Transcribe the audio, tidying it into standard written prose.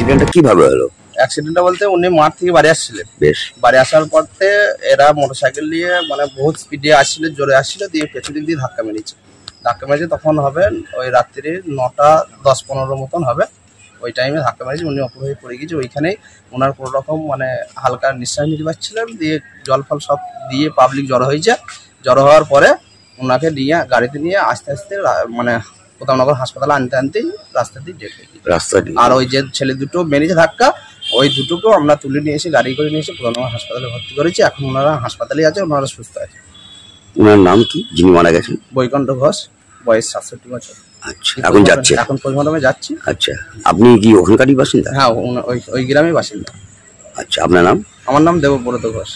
অ্যাক্সিডেন্টটা কিভাবে হলো? অ্যাক্সিডেন্টটা বলতে উনি মাঠ থেকে বাড়ি আসছিলেন। বেশ। বাড়ি আসার পথে এরা মোটরসাইকেল নিয়ে মানে বহুত স্পিডে আসছিল, জোরে আসছিল, দিয়ে পেছন দিক দিয়ে ধাক্কা মেরেছে। তখন হবে ওই রাত্রি 9:10-15 মতন হবে। ওই টাইমে ধাক্কা মেরেছে, উনি অপর হয়ে পড়ে গেছে। ওইখানেই ওনার কোনো রকম মানে হালকা নিঃশ্বাস নিতে পারছিলেন, দিয়ে জল ফল সব দিয়ে পাবলিক জড়ো হয়েছে। জড়ো হওয়ার পরে ওনাকে নিয়ে গাড়িতে নিয়ে আস্তে আস্তে মানে প্রতাপনগর হাসপাতালে আনতেই রাস্তা দিয়ে ডেট হয়ে গেছে। আর ওই যে ছেলে দুটো মেরেছে ধাক্কা, ওই দুটোকেও আমরা তুলে নিয়ে এসে গাড়ি করে নিয়ে এসে প্রতাপনগর হাসপাতালে ভর্তি করেছি। এখন ওনারা হাসপাতালে আছে, ওনারা সুস্থ আছে। ওনার নাম কি যিনি মারা গেছেন? বৈকুণ্ঠ ঘোষ, বয়স 67 বছর। আচ্ছা, এখন যাচ্ছে? এখন পোস্টমর্টমে যাচ্ছি। আচ্ছা, আপনি কি ওখানকারই বাসিন্দা? হ্যাঁ, ওই গ্রামের বাসিন্দা। আচ্ছা, আপনার নাম? আমার নাম দেবব্রত ঘোষ।